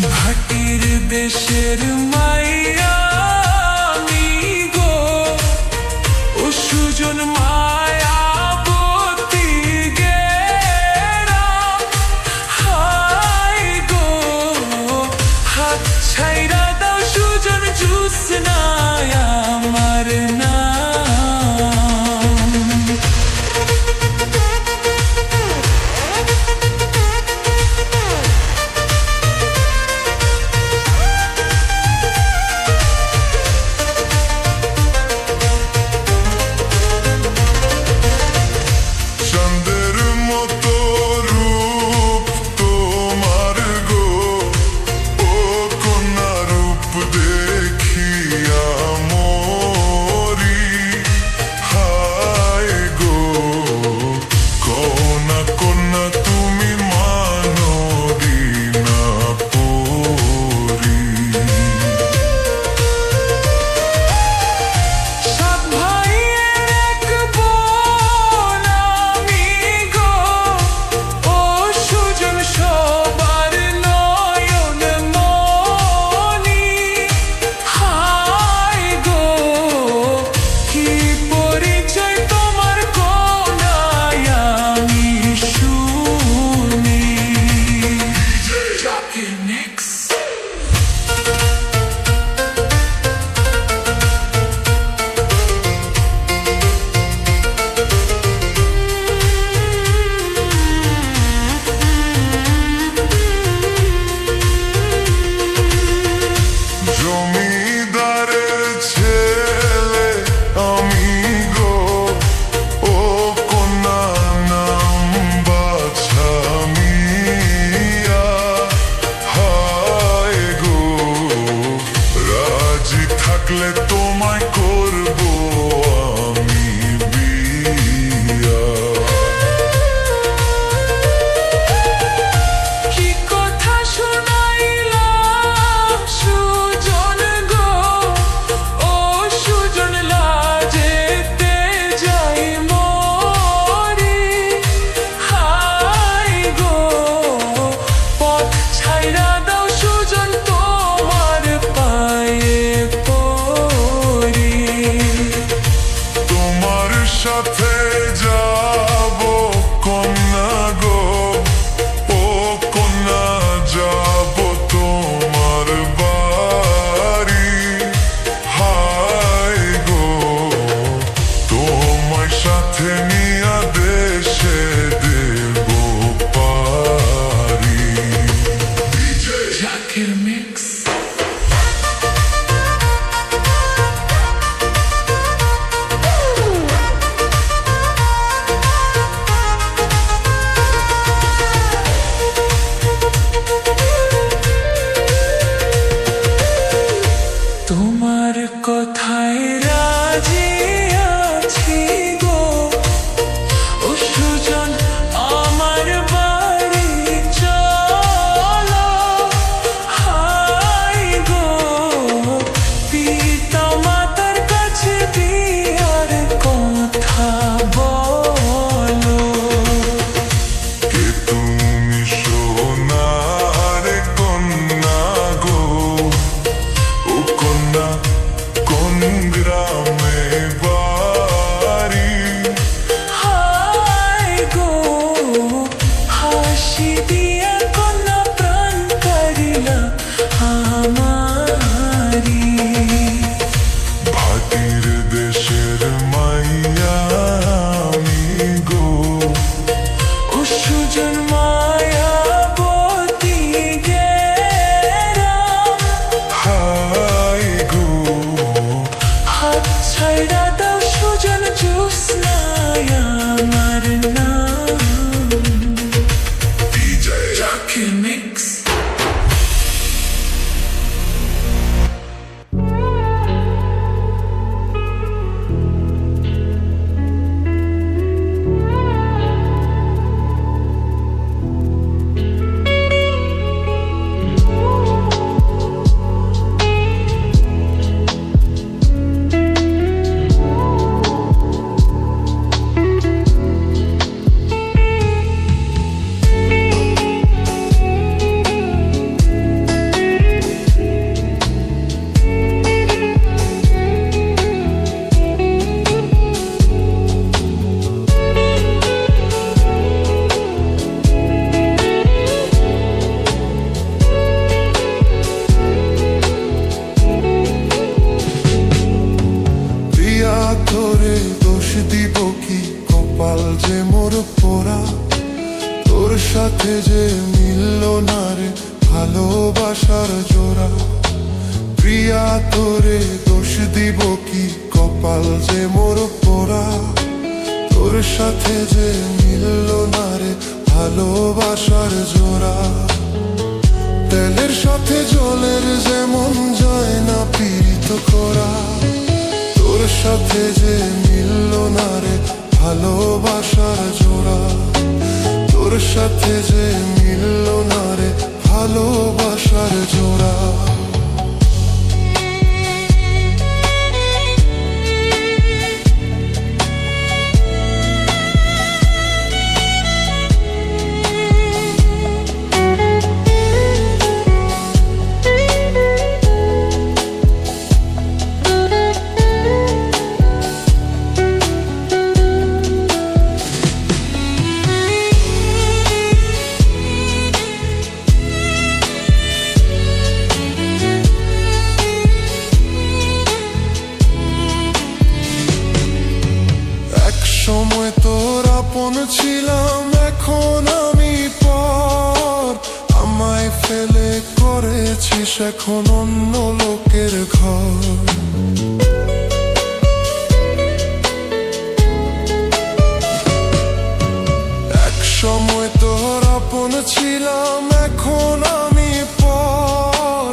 ভাটির দেশের মাইয়া আমি গো, ও সুজন মায়াবতী গেরা। হাই গো, হাত ছাইরা দাও সুজন জুসনায় আমার নাম। তোমায় করব আমি বিয়া। কি কথা শোনাইলা সুজন গো, ও সুজন লাজেতে যাই মরি। হাই গো, পথ ছাইরা দাও সুজন তোমার পায়ে সাথে যাব কন্যা গো, ও কন্যা যাব তোমার বাড়ি। হাই গো, তোমার সাথে নিয়া দেশে দেব পারি। জাকির মিক্স। তোমার কথায় রাজি আছি গো, ও সুজন আমার বাড়ি চলো। তোরে দোষ দিব কি, কপাল যে মোর পোড়া। তোর সাথে যে মিলল না রে ভালোবাসার জোড়া। তেলের সাথে জলের যেমন যায় না পীড়িত করা। তোর সাথে যে মিলল না রে ভালোবাসার জোড়া। তোর সাথে যে মিলল না রে ভালোবাসার জোড়া। সময় তোর আপন ছিলাম, এখন আমি পর। আমায় ফেলে করেছিস এখন অন্য লোকের ঘর। এক সময় তোর আপন ছিলাম, এখন আমি পর।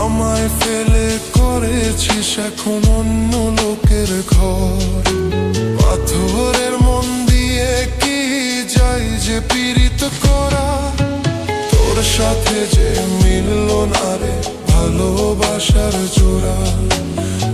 আমায় ফেলে করেছিস এখন অন্য লোকের ঘর। পাথরের মন দিয়ে কি যাই যে পীড়িত করা। তোর সাথে যে মিলল না রে ভালোবাসার জোড়া।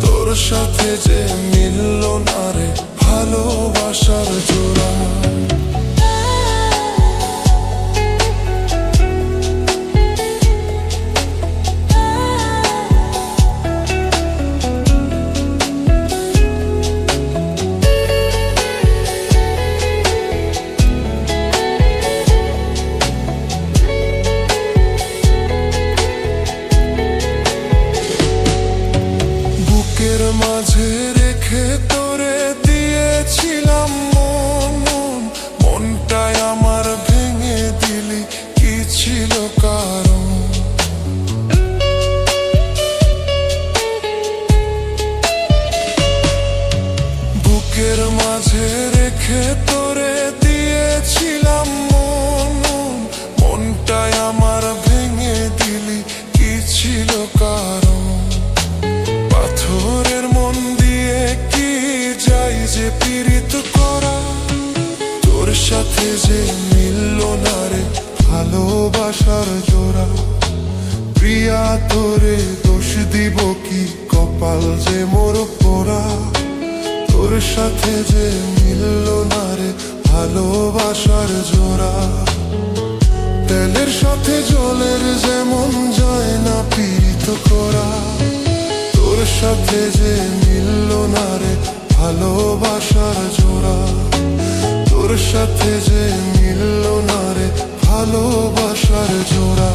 তোর সাথে যে মিলল না রে ভালোবাসার জোড়া। মাঝে রেখে তোরে দিয়েছিলাম মন। মনটাই আমার ভেঙে দিলি, কি ছিল কারণ? বুকের মাঝে রেখে তোরে দিয়েছিলাম মন। মনটাই আমার ভেঙে দিলি, কি ছিল কারণ? পাথরের মন দিয়ে কি যাই যে পীড়িত করা। তোর সাথে যে মিলল না রে ভালোবাসার জোড়া। প্রিয়া তোরে দোষ দিব কি, কপাল যে মোর পোড়া। তোর সাথে যে মিলল না রে ভালোবাসার জোড়া। তেলের সাথে জলের যেমন যায় না পীড়িত করা। তোর সাথে যে মিলল না রে ভালোবাসার জোড়া। তোর সাথে যে মিলল না রে ভালোবাসার জোড়া।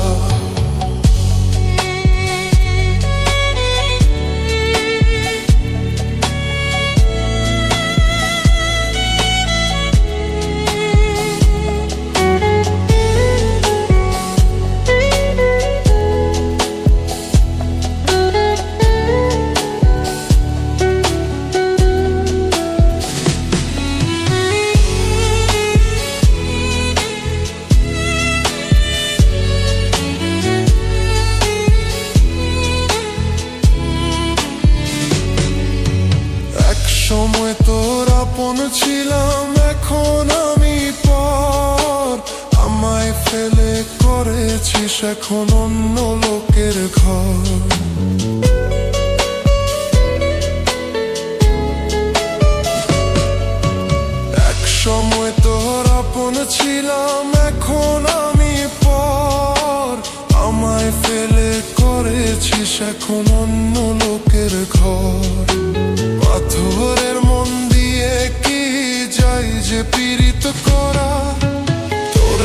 সময় তোর আপন ছিলাম, এখন আমি পর। আমায় ফেলে করেছিস এখন অন্য লোকের ঘর। এক সময় তোর আপন ছিলাম, এখন আমি পর। আমায় ফেলে করেছিস এখন অন্য লোকের ঘর। পাথরের মন দিয়ে কি যাই যে পীড়িত করা।